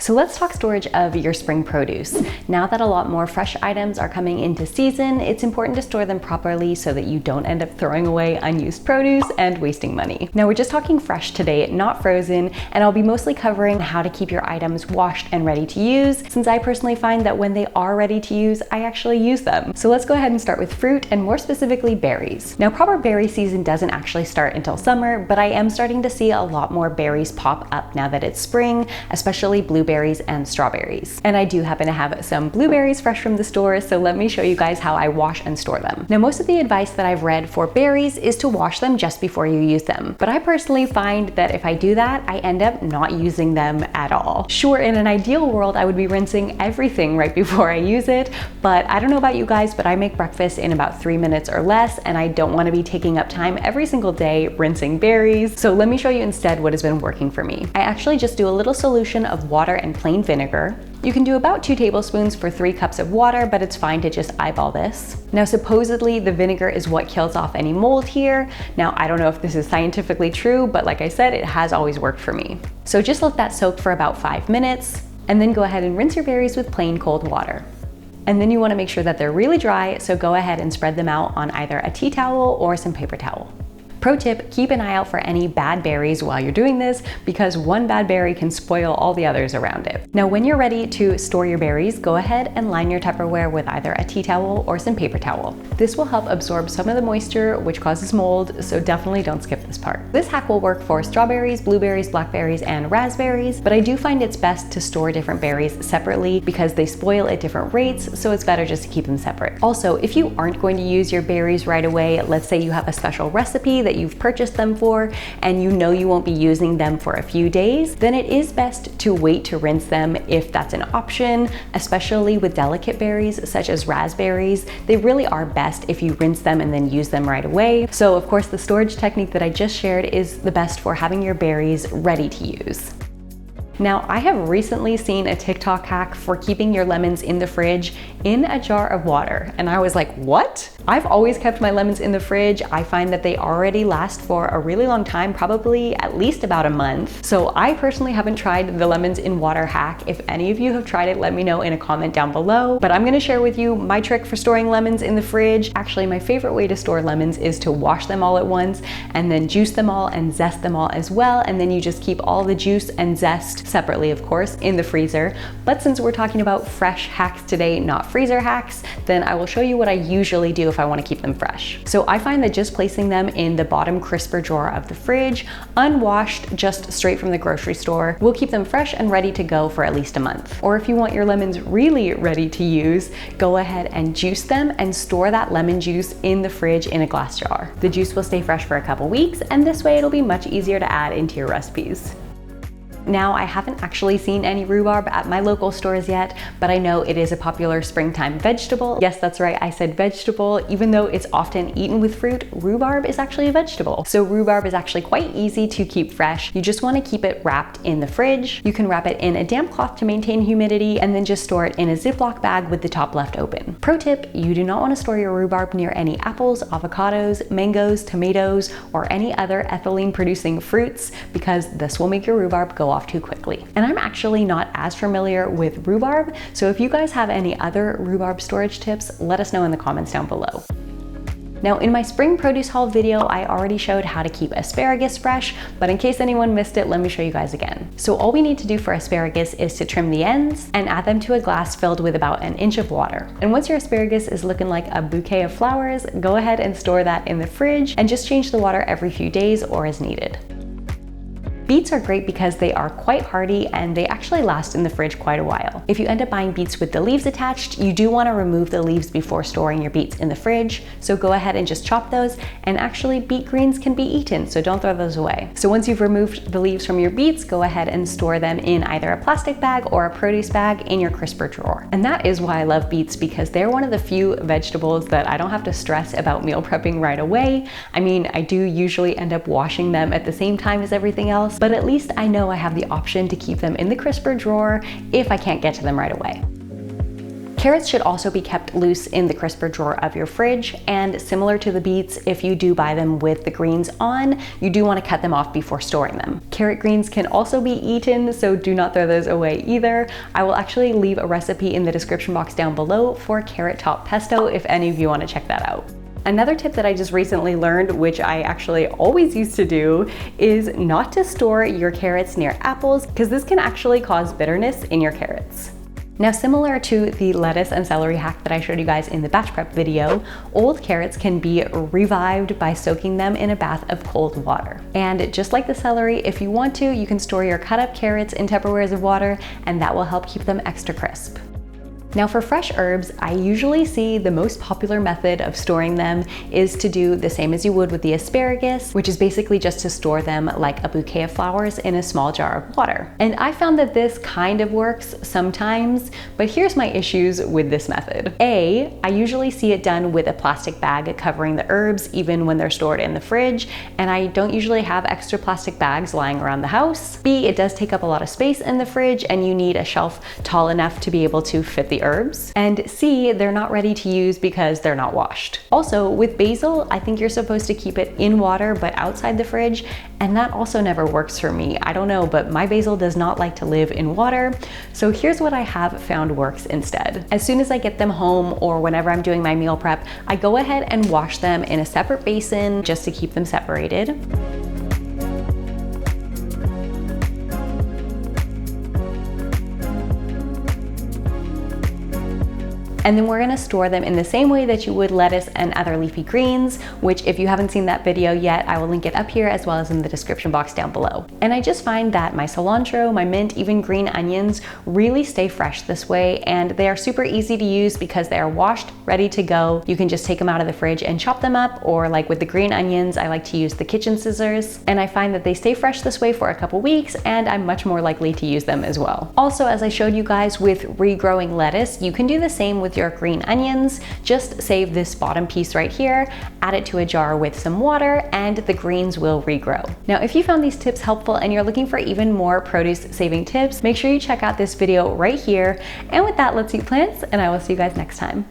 So let's talk storage of your spring produce. Now that a lot more fresh items are coming into season, it's important to store them properly so that you don't end up throwing away unused produce and wasting money. Now we're just talking fresh today, not frozen, and I'll be mostly covering how to keep your items washed and ready to use, since I personally find that when they are ready to use, I actually use them. So let's go ahead and start with fruit, and more specifically berries. Now proper berry season doesn't actually start until summer, but I am starting to see a lot more berries pop up now that it's spring, especially blueberries and strawberries. And I do happen to have some blueberries fresh from the store, so let me show you guys how I wash and store them. Now most of the advice that I've read for berries is to wash them just before you use them, but I personally find that if I do that, I end up not using them at all. Sure, in an ideal world, I would be rinsing everything right before I use it, but I don't know about you guys, but I make breakfast in about 3 minutes or less, and I don't want to be taking up time every single day rinsing berries. So let me show you instead what has been working for me. I actually just do a little solution of water and plain vinegar. You can do about 2 tablespoons for 3 cups of water, but it's fine to just eyeball this. Now supposedly the vinegar is what kills off any mold here. Now I don't know if this is scientifically true, but like I said, it has always worked for me. So just let that soak for about 5 minutes, and then go ahead and rinse your berries with plain cold water. And then you want to make sure that they're really dry, so go ahead and spread them out on either a tea towel or some paper towel. Pro tip, keep an eye out for any bad berries while you're doing this, because one bad berry can spoil all the others around it. Now when you're ready to store your berries, go ahead and line your Tupperware with either a tea towel or some paper towel. This will help absorb some of the moisture, which causes mold, so definitely don't skip this part. This hack will work for strawberries, blueberries, blackberries, and raspberries, but I do find it's best to store different berries separately because they spoil at different rates, so it's better just to keep them separate. Also, if you aren't going to use your berries right away, let's say you have a special recipe that you've purchased them for and you know you won't be using them for a few days, then it is best to wait to rinse them if that's an option, especially with delicate berries such as raspberries. They really are best if you rinse them and then use them right away. So of course the storage technique that I just shared is the best for having your berries ready to use. Now, I have recently seen a TikTok hack for keeping your lemons in the fridge in a jar of water. And I was like, what? I've always kept my lemons in the fridge. I find that they already last for a really long time, probably at least about a month. So I personally haven't tried the lemons in water hack. If any of you have tried it, let me know in a comment down below. But I'm gonna share with you my trick for storing lemons in the fridge. Actually, my favorite way to store lemons is to wash them all at once and then juice them all and zest them all as well. And then you just keep all the juice and zest separately, of course, in the freezer. But since we're talking about fresh hacks today, not freezer hacks, then I will show you what I usually do if I want to keep them fresh. So I find that just placing them in the bottom crisper drawer of the fridge, unwashed, just straight from the grocery store, will keep them fresh and ready to go for at least a month. Or if you want your lemons really ready to use, go ahead and juice them and store that lemon juice in the fridge in a glass jar. The juice will stay fresh for a couple weeks, and this way it'll be much easier to add into your recipes. Now, I haven't actually seen any rhubarb at my local stores yet, but I know it is a popular springtime vegetable. Yes, that's right, I said vegetable. Even though it's often eaten with fruit, rhubarb is actually a vegetable. So rhubarb is actually quite easy to keep fresh. You just want to keep it wrapped in the fridge. You can wrap it in a damp cloth to maintain humidity, and then just store it in a Ziploc bag with the top left open. Pro tip, you do not want to store your rhubarb near any apples, avocados, mangoes, tomatoes, or any other ethylene producing fruits, because this will make your rhubarb go off too quickly. And I'm actually not as familiar with rhubarb, so if you guys have any other rhubarb storage tips, let us know in the comments down below. Now in my spring produce haul video, I already showed how to keep asparagus fresh, but in case anyone missed it, let me show you guys again. So all we need to do for asparagus is to trim the ends and add them to a glass filled with about 1 inch of water. And once your asparagus is looking like a bouquet of flowers, go ahead and store that in the fridge and just change the water every few days or as needed. Beets are great because they are quite hardy and they actually last in the fridge quite a while. If you end up buying beets with the leaves attached, you do want to remove the leaves before storing your beets in the fridge. So go ahead and just chop those, and actually beet greens can be eaten, so don't throw those away. So once you've removed the leaves from your beets, go ahead and store them in either a plastic bag or a produce bag in your crisper drawer. And that is why I love beets, because they're one of the few vegetables that I don't have to stress about meal prepping right away. I mean, I do usually end up washing them at the same time as everything else, but at least I know I have the option to keep them in the crisper drawer if I can't get to them right away. Carrots should also be kept loose in the crisper drawer of your fridge, and similar to the beets, if you do buy them with the greens on, you do want to cut them off before storing them. Carrot greens can also be eaten, so do not throw those away either. I will actually leave a recipe in the description box down below for carrot top pesto if any of you want to check that out. Another tip that I just recently learned, which I actually always used to do, is not to store your carrots near apples, because this can actually cause bitterness in your carrots. Now, similar to the lettuce and celery hack that I showed you guys in the batch prep video, old carrots can be revived by soaking them in a bath of cold water. And just like the celery, if you want to, you can store your cut up carrots in Tupperwares of water, and that will help keep them extra crisp. Now for fresh herbs, I usually see the most popular method of storing them is to do the same as you would with the asparagus, which is basically just to store them like a bouquet of flowers in a small jar of water. And I found that this kind of works sometimes, but here's my issues with this method. A, I usually see it done with a plastic bag covering the herbs even when they're stored in the fridge, and I don't usually have extra plastic bags lying around the house. B, it does take up a lot of space in the fridge and you need a shelf tall enough to be able to fit the herbs. And C, they're not ready to use because they're not washed. Also, with basil, I think you're supposed to keep it in water but outside the fridge, and that also never works for me. I don't know, but my basil does not like to live in water. So here's what I have found works instead. As soon as I get them home or whenever I'm doing my meal prep, I go ahead and wash them in a separate basin just to keep them separated. And then we're gonna store them in the same way that you would lettuce and other leafy greens, which if you haven't seen that video yet, I will link it up here as well as in the description box down below. And I just find that my cilantro, my mint, even green onions really stay fresh this way, and they are super easy to use because they are washed, ready to go. You can just take them out of the fridge and chop them up, or like with the green onions, I like to use the kitchen scissors. And I find that they stay fresh this way for a couple weeks, and I'm much more likely to use them as well. Also, as I showed you guys with regrowing lettuce, you can do the same with your green onions. Just save this bottom piece right here, add it to a jar with some water, and the greens will regrow. Now, if you found these tips helpful and you're looking for even more produce saving tips, make sure you check out this video right here. And with that, let's eat plants, and I will see you guys next time.